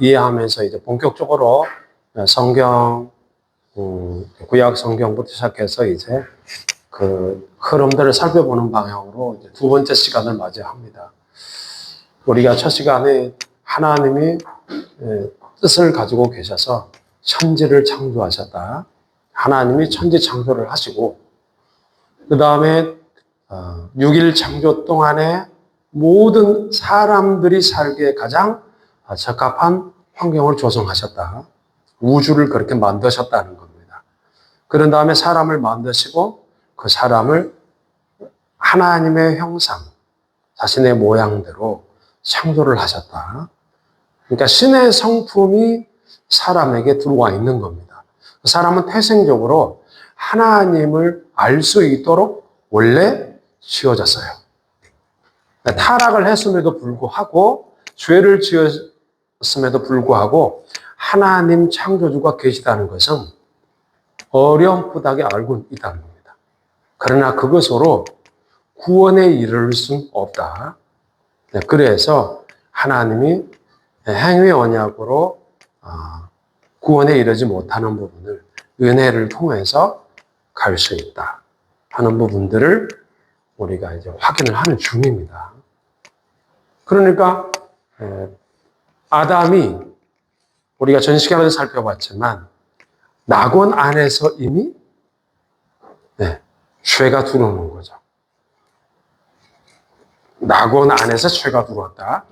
이해하면서 이제 본격적으로 성경, 구약 성경부터 시작해서 이제 그 흐름들을 살펴보는 방향으로 이제 두 번째 시간을 맞이합니다. 우리가 첫 시간에 하나님이 뜻을 가지고 계셔서 천지를 창조하셨다. 하나님이 천지 창조를 하시고 그 다음에 6일 창조 동안에 모든 사람들이 살기에 가장 적합한 환경을 조성하셨다. 우주를 그렇게 만드셨다는 겁니다. 그런 다음에 사람을 만드시고 그 사람을 하나님의 형상, 자신의 모양대로 창조를 하셨다. 그러니까 신의 성품이 사람에게 들어와 있는 겁니다. 사람은 태생적으로 하나님을 알 수 있도록 원래 지어졌어요. 타락을 했음에도 불구하고 죄를 지었음에도 불구하고 하나님 창조주가 계시다는 것은 어렴풋하게 알고 있다는 겁니다. 그러나 그것으로 구원에 이를 수는 없다. 그래서 하나님이 행위 언약으로 구원에 이르지 못하는 부분을 은혜를 통해서 갈 수 있다 하는 부분들을 우리가 이제 확인을 하는 중입니다. 그러니까 아담이 우리가 전 시간에도 살펴봤지만 낙원 안에서 이미 죄가 들어오는 거죠. 낙원 안에서 죄가 들어왔다.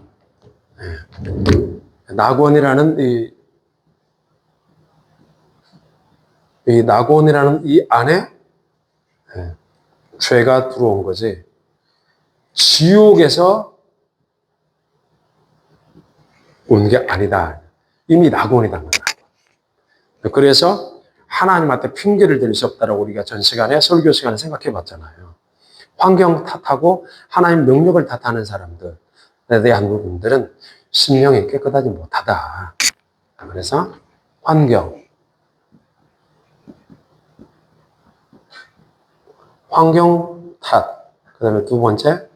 낙원이라는 이 낙원이라는 이 안에 죄가 들어온 거지. 지옥에서 온 게 아니다. 이미 낙원이다. 그래서 하나님한테 핑계를 댈 수 없다라고 우리가 전 시간에 설교 시간에 생각해 봤잖아요. 환경 탓하고 하나님 능력을 탓하는 사람들에 대한 부분들은 심령이 깨끗하지 못하다. 그래서 환경 탓, 그 다음에 두 번째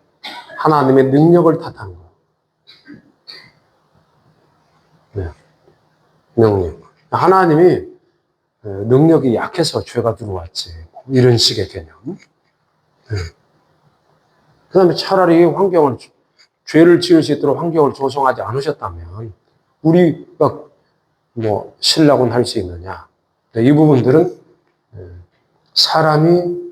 하나님의 능력을 탓하는 거. 능력. 하나님이 능력이 약해서 죄가 들어왔지. 이런 식의 개념. 그 다음에 차라리 환경을, 죄를 지을 수 있도록 환경을 조성하지 않으셨다면, 우리가 신라곤 할 수 있느냐. 이 부분들은 사람이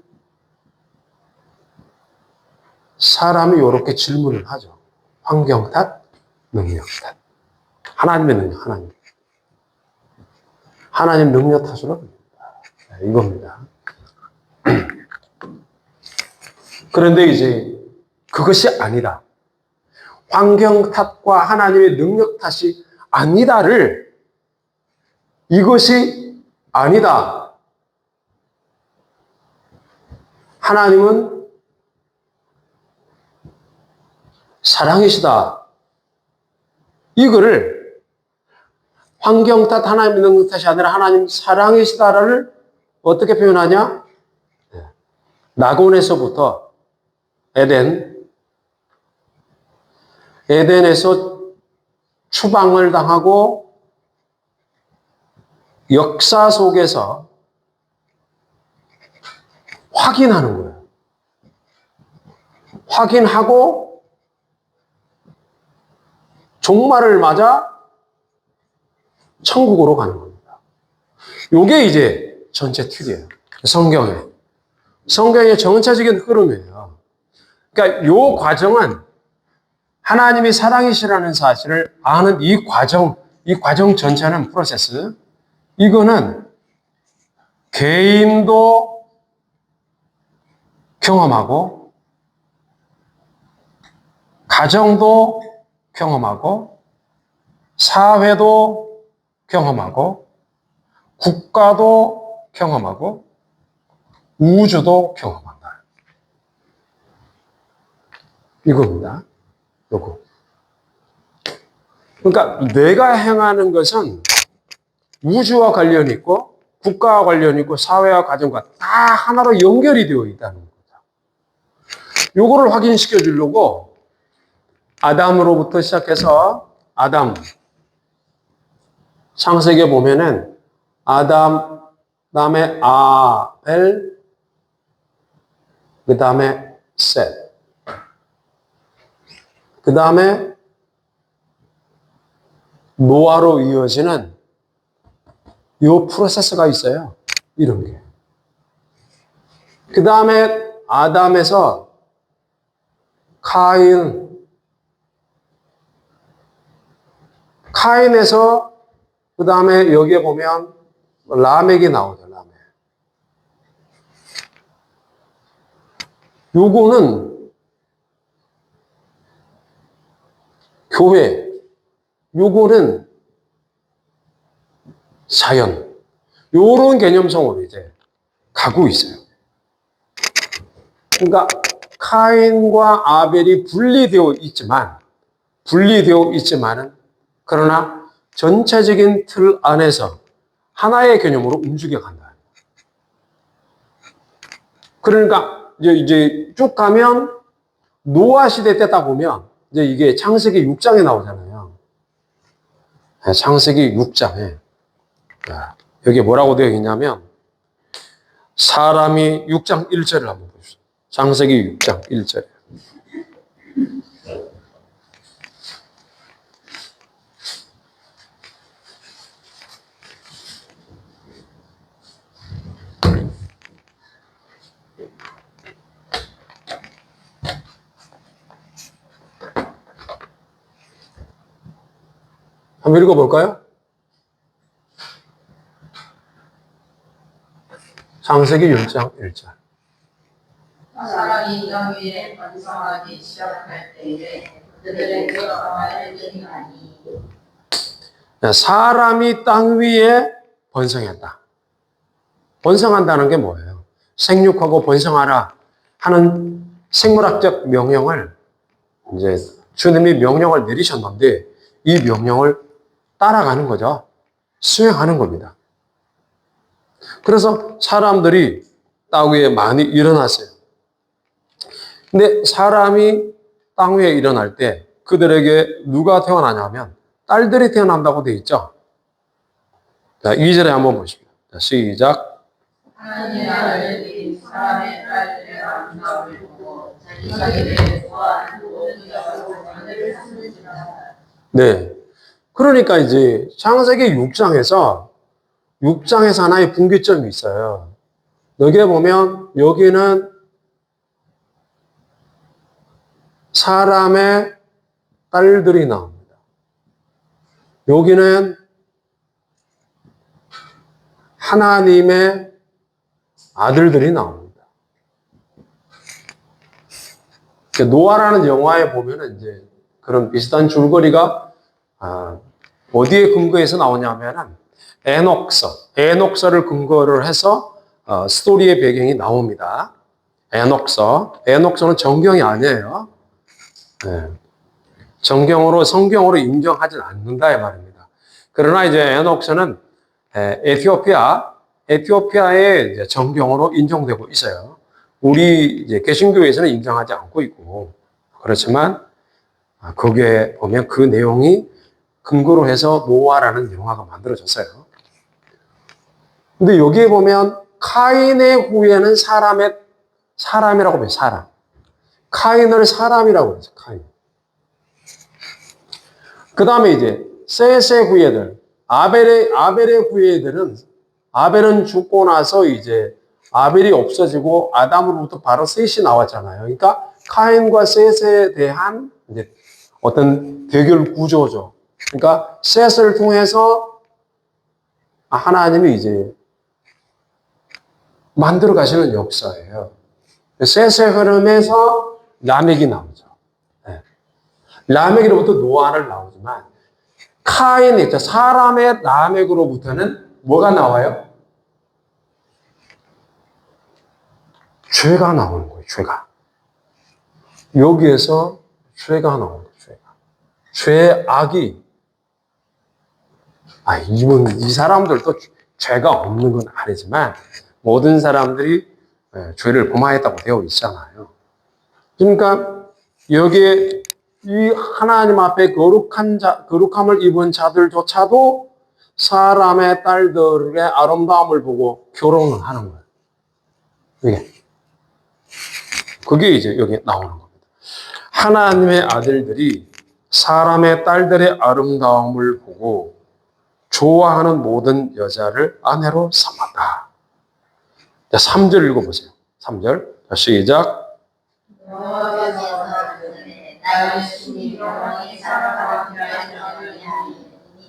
이렇게 질문을 하죠. 환경 탓, 능력 탓. 하나님의 능력, 하나님 능력 탓으로 이겁니다. 그런데 이제 그것이 아니다. 환경 탓과 하나님의 능력 탓이 아니다를 이것이 아니다. 하나님은 사랑이시다. 이거를 환경 탓, 하나님의 능력 탓이 아니라 하나님 사랑이시다를 어떻게 표현하냐? 낙원에서부터 에덴에서 추방을 당하고 역사 속에서 확인하는 거예요. 확인하고 종말을 맞아 천국으로 가는 겁니다. 이게 이제 전체 틀이에요. 성경의 전체적인 흐름이에요. 그러니까 이 과정은 하나님이 사랑이시라는 사실을 아는 이 과정 전체는 프로세스. 이거는 개인도 경험하고, 가정도 경험하고, 사회도 경험하고, 국가도 경험하고, 우주도 경험한다. 이겁니다. 요거. 그러니까 내가 행하는 것은 우주와 관련이 있고, 국가와 관련이 있고, 사회와 가정과 다 하나로 연결이 되어 있다는 거죠. 요거를 확인시켜 주려고 아담으로부터 시작해서 아담, 창세기에 보면은 아담, 그다음에 아벨, 그다음에 셋, 그다음에 노아로 이어지는 이 프로세스가 있어요. 이런 게. 그다음에 아담에서 카인에서 그다음에 여기에 보면 라멕이 나오죠. 라멕. 요거는 교회, 요거는 자연. 요런 개념성으로 이제 가고 있어요. 그러니까 카인과 아벨이 분리되어 있지만은 그러나 전체적인 틀 안에서 하나의 개념으로 움직여 간다. 그러니까 이제 쭉 가면 노아 시대 때다 보면 이제 이게 창세기 6장에 나오잖아요. 창세기 6장에 여기 뭐라고 되어 있냐면 사람이 6장 1절을 한번 보십시오. 창세기 6장 1절. 한번 읽어볼까요? 창세기 6장 1절. 사람이 땅 위에 번성하기 시작할 때에 그들의 조상을 들이나니 사람이 땅 위에 번성했다. 번성한다는 게 뭐예요? 생육하고 번성하라 하는 생물학적 명령을 이제 주님이 명령을 내리셨는데 이 명령을 따라가는 거죠. 수행하는 겁니다. 그래서 사람들이 땅 위에 많이 일어났어요. 근데 사람이 땅 위에 일어날 때 그들에게 누가 태어나냐면 딸들이 태어난다고 돼 있죠. 자, 2절에 한번 보십시오. 자, 시작. 하나님의 아들들이 사람의 딸들의 아름다움을 보고 자기에게 대해서 모든 여자로 하늘을 쓰는지라. 네. 그러니까 이제 창세기 6장에서 하나의 분기점이 있어요. 여기에 보면 여기는 사람의 딸들이 나옵니다. 여기는 하나님의 아들들이 나옵니다. 노아라는 영화에 보면은 이제 그런 비슷한 줄거리가 어디에 근거해서 나오냐면은 에녹서를 근거를 해서 스토리의 배경이 나옵니다. 에녹서는 정경이 아니에요. 네. 성경으로 인정하지 않는다 이 말입니다. 그러나 이제 에녹서는 에티오피아의 이제 정경으로 인정되고 있어요. 우리 이제 개신교에서는 인정하지 않고 있고 그렇지만 거기에 보면 그 내용이 근거로 해서 노아라는 영화가 만들어졌어요. 근데 여기에 보면 카인의 후예는 사람이라고 해요. 사람. 카인을 사람이라고 해요. 카인. 그 다음에 이제 셋의 후예들, 아벨의 후예들은 아벨은 죽고 나서 이제 아벨이 없어지고 아담으로부터 바로 셋이 나왔잖아요. 그러니까 카인과 셋에 대한 이제 어떤 대결 구조죠. 그러니까 셋을 통해서 하나님이 이제 만들어 가시는 역사예요. 셋의 흐름에서 라멕이 나오죠. 네. 라멕으로부터 노아를 나오지만 카인이 있죠. 사람의 라멕으로부터는 뭐가 나와요? 죄가 나오는 거예요. 죄가. 여기에서 죄가 나오는 거예요. 죄의 악이 이 사람들도 죄가 없는 건 아니지만 모든 사람들이 죄를 범하였다고 되어 있잖아요. 그러니까 여기에 이 하나님 앞에 거룩함을 입은 자들조차도 사람의 딸들의 아름다움을 보고 결혼을 하는 거예요. 이게. 그게 이제 여기 나오는 겁니다. 하나님의 아들들이 사람의 딸들의 아름다움을 보고 좋아하는 모든 여자를 아내로 삼았다. 3절 읽어보세요. 3절. 시작. 여호와께서 나를 신이 영원히 사랑하는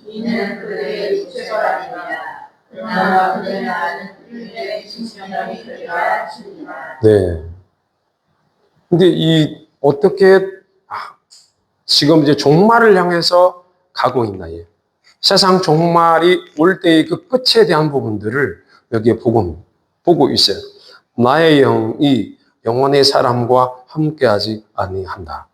이는 그들의 최소라니라. 그러나 그들은 아는 그들의 진정이 그리가 주니라. 네. 근데 어떻게 지금 이제 종말을 향해서 가고 있나, 세상 종말이 올 때의 그 끝에 대한 부분들을 여기에 보고 있어요. 나의 영이 영원의 사람과 함께하지 아니한다.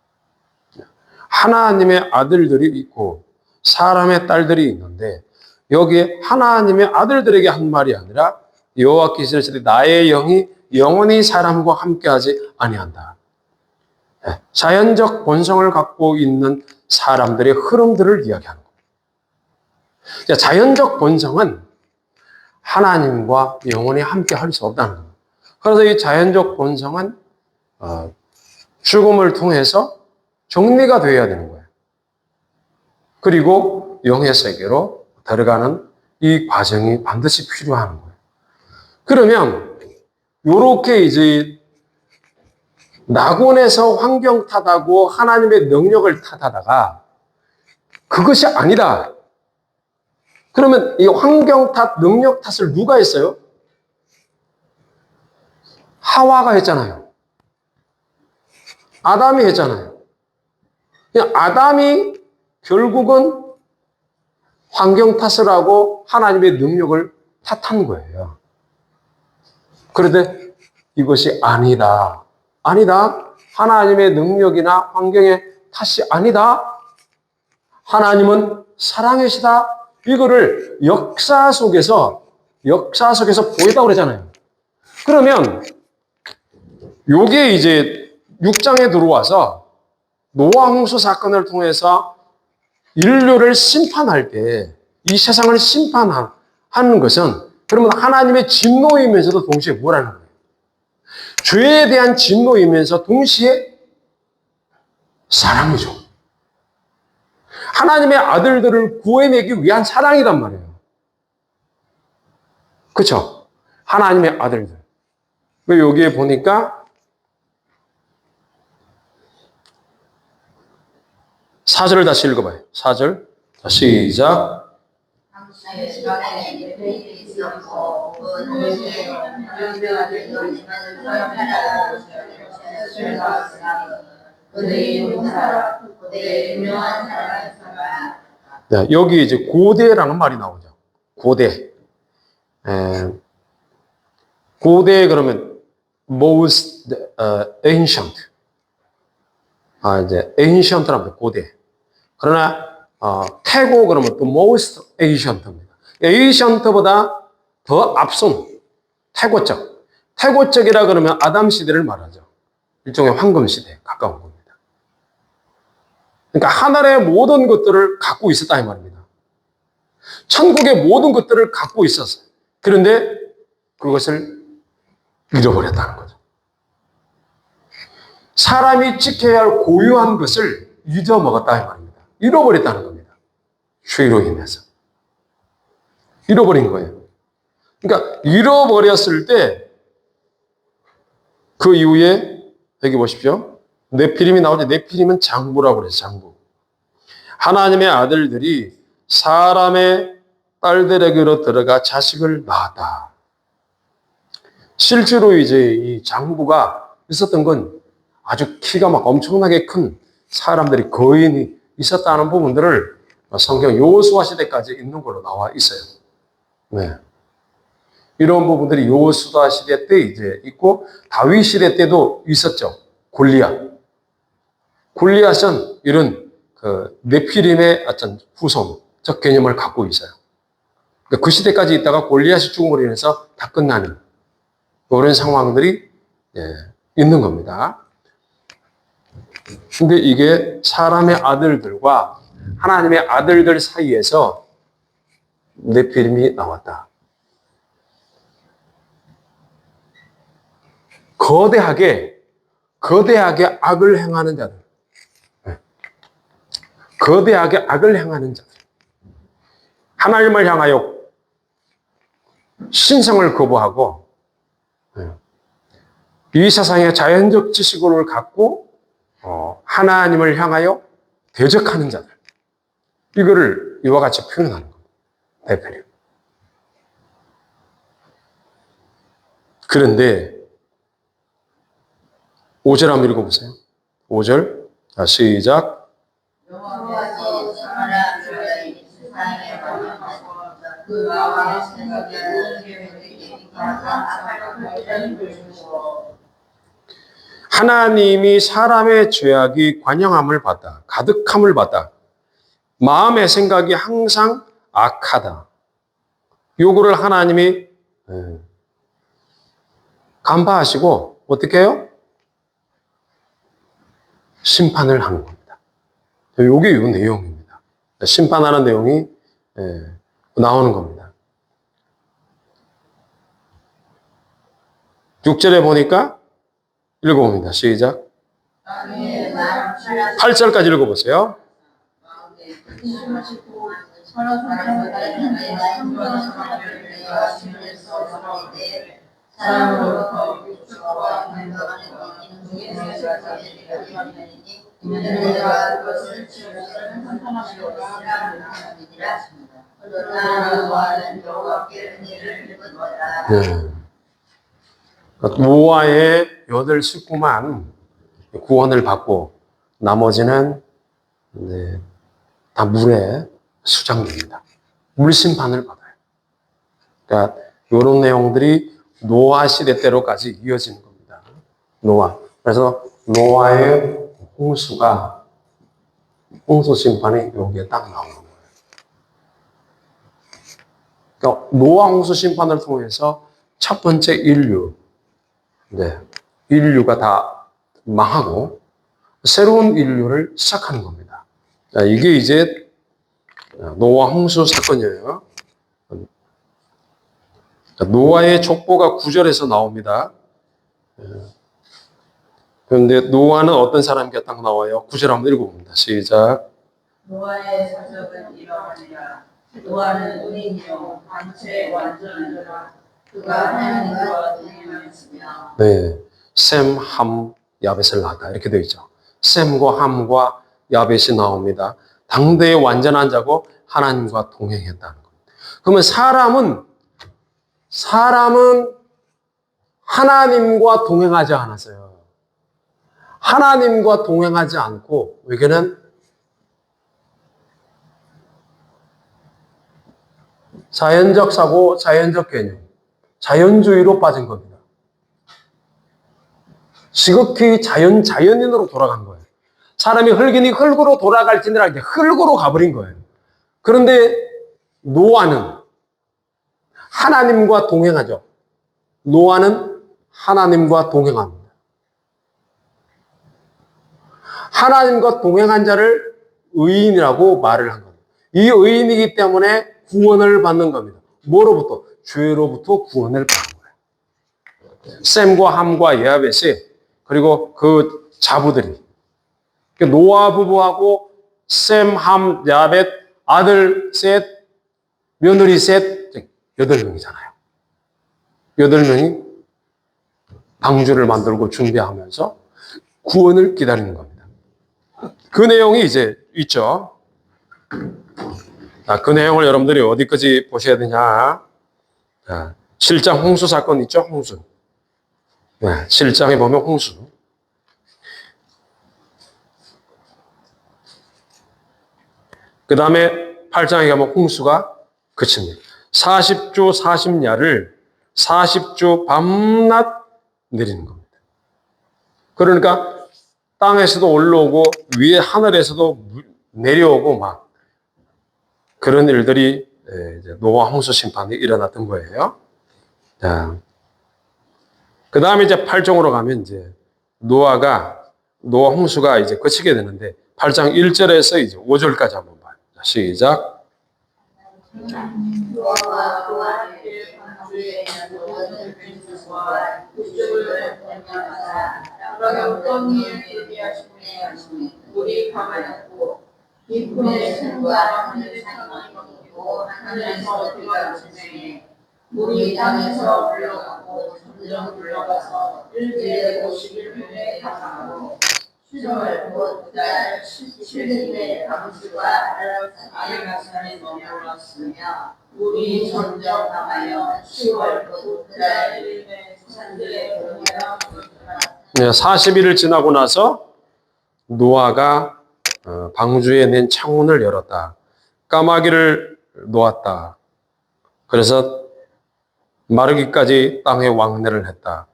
하나님의 아들들이 있고 사람의 딸들이 있는데 여기에 하나님의 아들들에게 한 말이 아니라 여호와께서 이르시되 나의 영이 영원히 사람과 함께하지 아니한다. 자연적 본성을 갖고 있는 사람들의 흐름들을 이야기하는 겁니다. 자연적 본성은 하나님과 영원히 함께 할 수 없다는 겁니다. 그래서 이 자연적 본성은 죽음을 통해서 정리가 되어야 되는 거예요. 그리고 영의 세계로 들어가는 이 과정이 반드시 필요한 거예요. 그러면 이렇게 이제 낙원에서 환경 탓하고 하나님의 능력을 탓하다가 그것이 아니다. 그러면 이 환경 탓, 능력 탓을 누가 했어요? 하와가 했잖아요. 아담이 했잖아요. 아담이 결국은 환경 탓을 하고 하나님의 능력을 탓한 거예요. 그런데 이것이 아니다. 아니다. 하나님의 능력이나 환경의 탓이 아니다. 하나님은 사랑이시다. 이거를 역사 속에서 보였다고 그러잖아요. 그러면 요게 이제 6장에 들어와서 노아 홍수 사건을 통해서 인류를 심판할 때 이 세상을 심판하는 것은 그러면 하나님의 진노이면서도 동시에 뭐라는 거예요? 죄에 대한 진노이면서 동시에 사랑이죠. 하나님의 아들들을 구해내기 위한 사랑이란 말이에요. 그렇죠? 하나님의 아들들. 여기에 보니까 4절을 다시 읽어봐요. 4절. 시작. 네, 여기 이제 고대라는 말이 나오죠. 고대. 고대 그러면 most ancient. 이제 ancient랍니다. 고대. 그러나 태고 그러면 또 most ancient입니다. ancient보다 더 앞선 태고적. 태고적이라 그러면 아담 시대를 말하죠. 일종의 황금 시대에 가까운 겁니다. 그러니까 하늘의 모든 것들을 갖고 있었다 이 말입니다. 천국의 모든 것들을 갖고 있었어요. 그런데 그것을 잃어버렸다는 거죠. 사람이 지켜야 할 고유한 것을 잊어먹었다 이 말입니다. 잃어버렸다는 겁니다. 죄로 인해서. 잃어버린 거예요. 그러니까 잃어버렸을 때 그 이후에 여기 보십시오. 네피림이 나오죠. 네피림은 장부라고 그래요. 장부. 하나님의 아들들이 사람의 딸들에게로 들어가 자식을 낳았다. 실제로 이제 이 장부가 있었던 건 아주 키가 막 엄청나게 큰 사람들이 거인이 있었다는 부분들을 성경 여호수아 시대까지 있는 걸로 나와 있어요. 네. 이런 부분들이 여호수아 시대 때 이제 있고 다윗 시대 때도 있었죠. 골리앗. 골리앗은 이런 그 네피림의 어떤 후손적 개념을 갖고 있어요. 그 시대까지 있다가 골리앗이 죽음으로 인해서 다 끝나는 그런 상황들이 있는 겁니다. 근데 이게 사람의 아들들과 하나님의 아들들 사이에서 네피림이 나왔다. 거대하게 악을 행하는 자들. 거대하게 악을 행하는 자들. 하나님을 향하여 신성을 거부하고 이 세상의 자연적 지식을 갖고 하나님을 향하여 대적하는 자들. 이거를 이와 같이 표현하는 겁니다. 네피림. 그런데 5절 한번 읽어보세요. 5절. 자, 시작. 여호와께서 사마리아 교회의 세상에 번영하고 그와 생각에 계획이 하나님이 사람의 죄악이 관영함을 받아, 가득함을 받아, 마음의 생각이 항상 악하다. 요거를 하나님이 간파하시고 어떻게 해요? 심판을 하는 겁니다. 요게 요 내용입니다. 심판하는 내용이 나오는 겁니다. 6절에 보니까 읽어봅니다. 시작. 8절까지 읽어보세요. 노아의 8 식구만 구원을 받고 나머지는 다 물에 수장됩니다. 물 심판을 받아요. 그러니까 이런 내용들이 노아 시대 때로까지 이어지는 겁니다. 노아. 그래서 노아의 홍수가 홍수 심판이 여기에 딱 나오는 거예요. 그러니까 노아 홍수 심판을 통해서 첫 번째 인류가 다 망하고 새로운 인류를 시작하는 겁니다. 이게 이제 노아 홍수 사건이에요. 노아의 족보가 9절에서 나옵니다. 그런데 노아는 어떤 사람인가 딱 나와요. 9절 한번 읽어봅니다. 시작. 노아의 사적은 이러하니라. 노아는 은인이요 단체의 완전하더라. 그가 하나님과 동행하였으며. 네, 셈, 함, 야벳을 낳았다. 이렇게 되어 있죠. 셈과 함과 야벳이 나옵니다. 당대의 완전한 자고 하나님과 동행했다는 겁니다. 그러면 사람은 하나님과 동행하지 않았어요. 하나님과 동행하지 않고 외계는 자연적 사고, 자연적 개념, 자연주의로 빠진 겁니다. 지극히 자연인으로 돌아간 거예요. 사람이 흙이니 흙으로 돌아갈지니라 이제 흙으로 가버린 거예요. 그런데 노아는 하나님과 동행하죠. 노아는 하나님과 동행합니다. 하나님과 동행한 자를 의인이라고 말을 한 겁니다. 이 의인이기 때문에 구원을 받는 겁니다. 뭐로부터? 죄로부터 구원을 받는 거예요. 셈과 함과 야벳이 그리고 그 자부들이 노아 부부하고 셈, 함, 야벳 아들 셋, 며느리 셋 8명이잖아요. 8명이 방주를 만들고 준비하면서 구원을 기다리는 겁니다. 그 내용이 이제 있죠. 그 내용을 여러분들이 어디까지 보셔야 되냐. 7장 홍수 사건 있죠. 홍수. 7장에 보면 홍수. 그 다음에 8장에 가면 홍수가 그칩니다. 40주 40야를 40주 밤낮 내리는 겁니다. 그러니까 땅에서도 올라오고 위에 하늘에서도 내려오고 막 그런 일들이 이제 노아 홍수 심판이 일어났던 거예요. 그 다음에 이제 8장으로 가면 이제 노아 홍수가 이제 그치게 되는데 8장 1절에서 이제 5절까지 한번 봐요. 시작. 노아와 그와 함께 방주에 있는 모든 민족과 그쪽을 공명하사 어떤 일을 예비하시니 물이 강하였고 깊음의 샘과 하늘 상이 꺾이고 하늘에서 비가 그치니 물이 땅에서 흘러가고 점점 흘러가서 일주일에 51회에 가까워 10월 곧 그달 17일에 방주가 아라산에 머물렀으며 물이 점점 강하여 10월 곧 그달 1일에 산들에 오르며 네, 40일을 지나고 나서 노아가 방주에 낸 창문을 열었다. 까마귀를 놓았다. 그래서 마르기까지 땅에 왕래를 했다.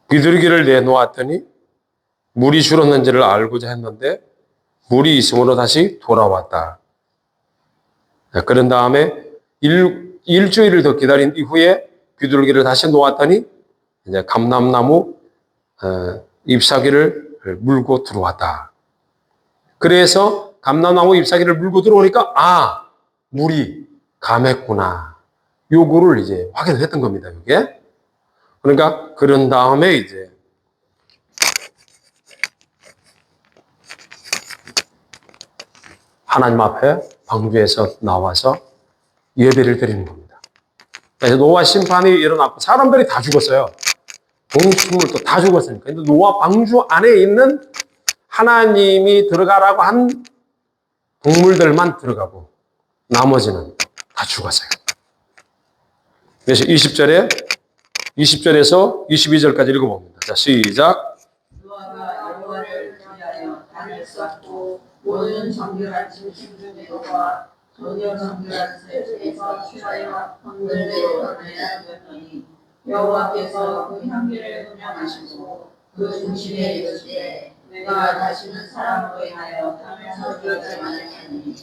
비둘기를 내놓았더니 물이 줄었는지를 알고자 했는데 물이 있음으로 다시 돌아왔다. 그런 다음에 일주일을 더 기다린 이후에 비둘기를 다시 놓았더니 이제 감람나무 잎사귀를 물고 들어왔다. 그래서 감람나무 잎사귀를 물고 들어오니까 물이 감했구나. 요거를 이제 확인을 했던 겁니다. 이게. 그러니까 그런 다음에 이제 하나님 앞에 방주에서 나와서 예배를 드리는 겁니다. 그래서 노아 심판이 일어났고 사람들이 다 죽었어요. 동식물도 다 죽었으니까. 근데 노아 방주 안에 있는 하나님이 들어가라고 한 동물들만 들어가고 나머지는 다 죽었어요. 그래서 20절에서 22절까지 읽어봅니다. 자, 시작. 노아가 여호와를 기하여 단을 쌓고 모든 정결한 짐승 중에서와 전혀 정결한 새 중에서 취하여 번들대로 던져놨더니 여호와께서 그 향기를 흠명하시고 그 중심에 이르시되 내가 다시는 사람으로 인하여 땅을 저주하지 않으리니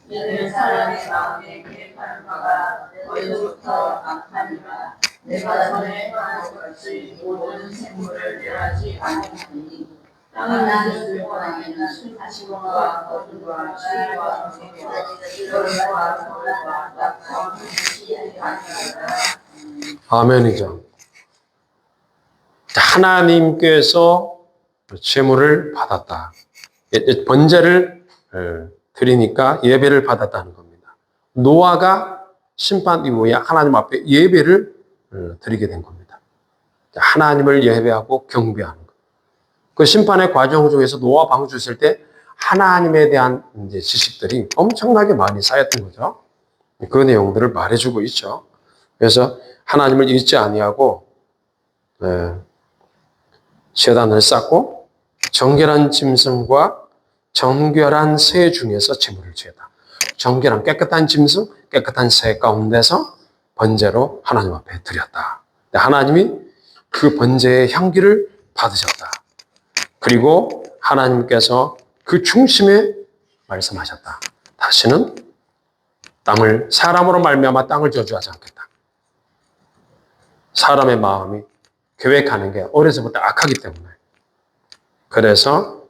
이는 사람의 마음에 계획하는 바가 어려부터 악하니라. 내가 전에 행한 것 같이 모든 생물을 멸하지 않으리니 땅을 만들 원하에는 가시원과 거두과 쥐와 개와 여름과 겨울과 낙과 빛이 아니하리라. 아멘이죠. 하나님께서 제물을 받았다. 번제를 드리니까 예배를 받았다는 겁니다. 노아가 심판 이후에 하나님 앞에 예배를 드리게 된 겁니다. 하나님을 예배하고 경배하는 것. 그 심판의 과정 중에서 노아 방주 있을 때 하나님에 대한 이제 지식들이 엄청나게 많이 쌓였던 거죠. 그 내용들을 말해주고 있죠. 그래서 하나님을 잊지 아니하고 제단을 쌓고 정결한 짐승과 정결한 새 중에서 제물을 지었다. 정결한 깨끗한 짐승, 깨끗한 새 가운데서 번제로 하나님 앞에 드렸다. 하나님이 그 번제의 향기를 받으셨다. 그리고 하나님께서 그 중심에 말씀하셨다. 다시는 사람으로 말미암아 땅을 저주하지 않겠다. 사람의 마음이 계획하는 게 어려서부터 악하기 때문에. 그래서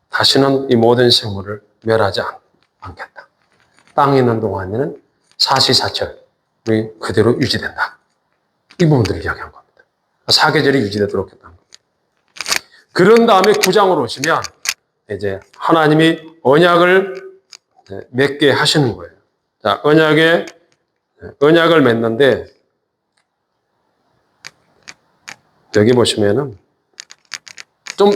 다시는 이 모든 생물을 멸하지 않겠다. 땅에 있는 동안에는 사시사철이 그대로 유지된다. 이 부분들을 이야기한 겁니다. 사계절이 유지되도록 했다는 겁니다. 그런 다음에 9장으로 오시면 이제 하나님이 언약을 맺게 하시는 거예요. 자, 언약을 맺는데 여기 보시면은 좀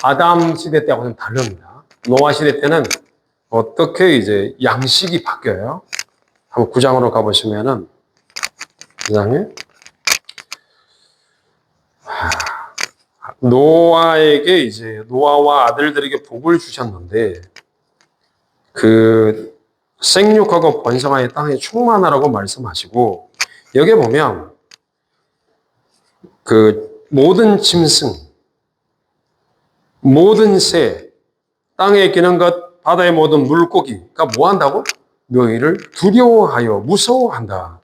아담 시대 때하고는 다릅니다. 노아 시대 때는 어떻게 이제 양식이 바뀌어요? 한번 9장으로 가보시면은 9장에 노아에게 이제 노아와 아들들에게 복을 주셨는데 그 생육하고 번성하여 땅에 충만하라고 말씀하시고 여기 보면 그 모든 짐승, 모든 새, 땅에 기는 것, 바다의 모든 물고기가 뭐 한다고? 너희를 두려워하여 무서워한다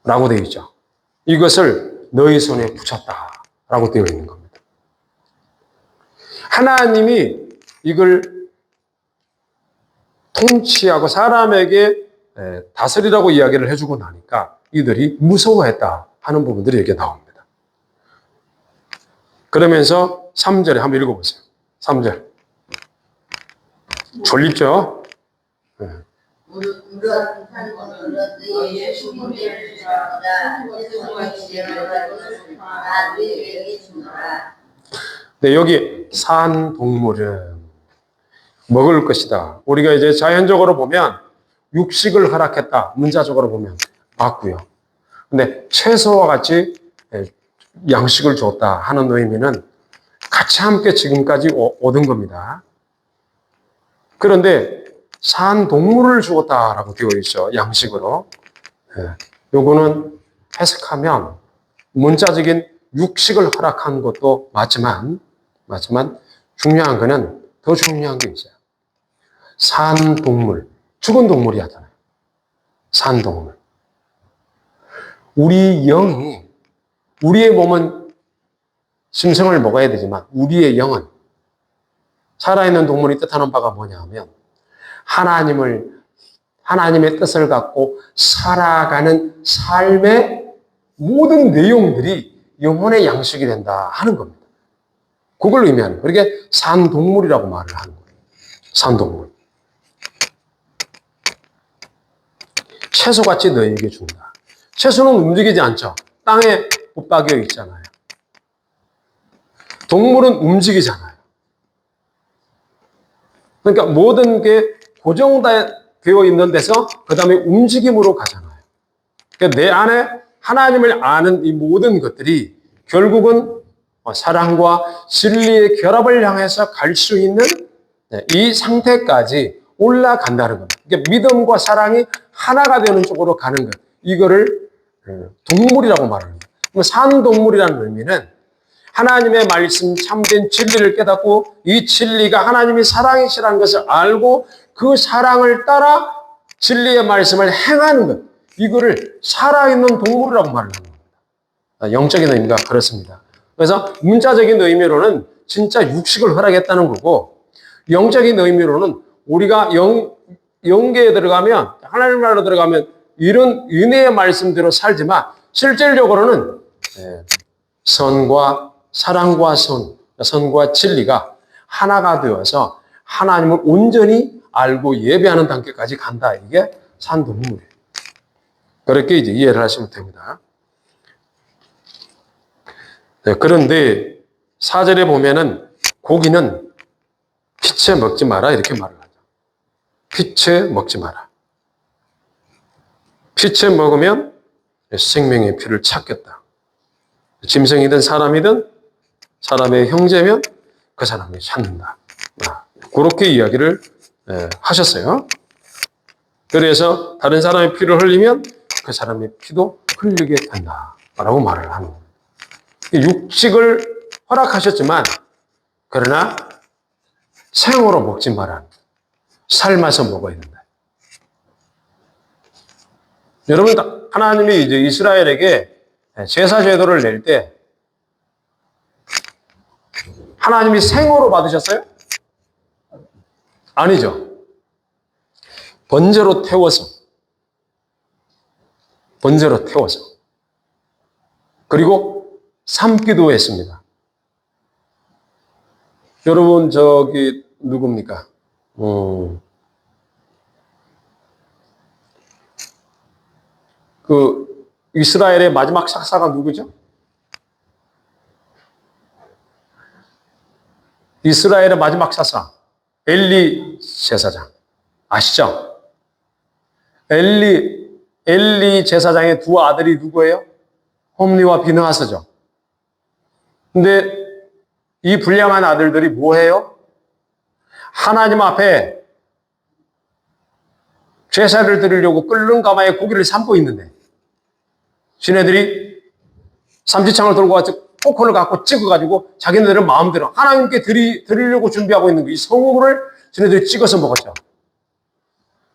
라고 되어 있죠. 이것을 너희 손에 붙였다 라고 되어 있는 겁니다. 하나님이 이걸 통치하고 사람에게 다스리라고 이야기를 해주고 나니까 이들이 무서워했다 하는 부분들이 여기에 나옵니다. 그러면서 3절에 한번 읽어보세요. 3절. 졸립죠? 우리가 너희의 주님을 주시라. 너희에게 주노라. 네, 여기 산 동물은 먹을 것이다. 우리가 이제 자연적으로 보면 육식을 허락했다. 문자적으로 보면 맞고요. 근데 채소와 같이 양식을 줬다 하는 의미는 같이 함께 지금까지 얻은 겁니다. 그런데 산 동물을 주었다라고 되어 있죠. 양식으로. 요거는 해석하면 문자적인 육식을 허락한 것도 맞지만 중요한 거는 더 중요한 게 있어요. 산 동물, 죽은 동물이 하잖아요. 산 동물. 우리 영이, 우리의 몸은 심성을 먹어야 되지만 우리의 영은 살아있는 동물이 뜻하는 바가 뭐냐 하면 하나님의 뜻을 갖고 살아가는 삶의 모든 내용들이 영혼의 양식이 된다 하는 겁니다. 그걸 의미하는 거예요. 그러니까 산동물이라고 말을 하는 거예요. 산동물. 채소같이 너희에게 준다. 채소는 움직이지 않죠. 땅에 붙박여 있잖아요. 동물은 움직이잖아요. 그러니까 모든 게 고정되어 있는 데서 그 다음에 움직임으로 가잖아요. 그러니까 내 안에 하나님을 아는 이 모든 것들이 결국은 사랑과 진리의 결합을 향해서 갈 수 있는 이 상태까지 올라간다는 겁니다. 그러니까 믿음과 사랑이 하나가 되는 쪽으로 가는 것. 이거를 동물이라고 말합니다. 산동물이라는 의미는 하나님의 말씀 참된 진리를 깨닫고 이 진리가 하나님이 사랑이시라는 것을 알고 그 사랑을 따라 진리의 말씀을 행하는 것. 이거를 살아있는 동물이라고 말을 합니다. 영적인 의미가 그렇습니다. 그래서 문자적인 의미로는 진짜 육식을 허락했다는 거고 영적인 의미로는 우리가 영계에 들어가면 하나님 나라로 들어가면 이런 은혜의 말씀대로 살지만 실질적으로는 선과 사랑과 선과 진리가 하나가 되어서 하나님을 온전히 알고 예배하는 단계까지 간다. 이게 산동물이에요. 그렇게 이제 이해를 하시면 됩니다. 네, 그런데 4절에 보면은 고기는 피채 먹지 마라 이렇게 말을 하죠. 피채 먹지 마라. 피채 먹으면 생명의 피를 찾겠다. 짐승이든 사람이든 사람의 형제면 그 사람이 찾는다. 그렇게 이야기를 하셨어요. 그래서 다른 사람의 피를 흘리면 그 사람의 피도 흘리게 된다라고 말을 하는 겁니다. 육식을 허락하셨지만 그러나 생으로 먹지 마라. 삶아서 먹어야 된다. 여러분, 하나님이 이제 이스라엘에게 제사 제도를 낼 때 하나님이 생으로 받으셨어요? 아니죠. 번제로 태워서 그리고 삶기도 했습니다. 여러분 저기 누굽니까? 그 이스라엘의 마지막 사사가 누구죠? 이스라엘의 마지막 사사 엘리 제사장 아시죠? 엘리 제사장의 두 아들이 누구예요? 홈리와 비느하스죠. 근데 이 불량한 아들들이 뭐해요? 하나님 앞에 제사를 드리려고 끓는 가마에 고기를 삶고 있는데 지네들이 삼지창을 들고 와서 포크를 갖고 찍어가지고 자기네들은 마음대로 하나님께 드리려고 준비하고 있는 이 성물을 지네들이 찍어서 먹었죠.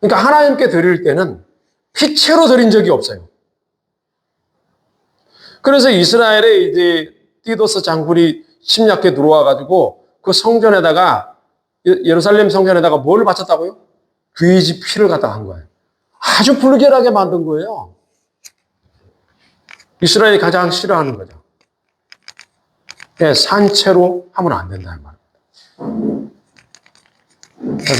그러니까 하나님께 드릴 때는 피채로 드린 적이 없어요. 그래서 이스라엘에 이제 디도스 장군이 침략해 들어와가지고 그 성전에다가 예루살렘 성전에다가 뭘 바쳤다고요? 돼지 피를 갖다가 한 거예요. 아주 불결하게 만든 거예요. 이스라엘이 가장 싫어하는 거죠. 산채로 하면 안 된다는 말입니다. 그래서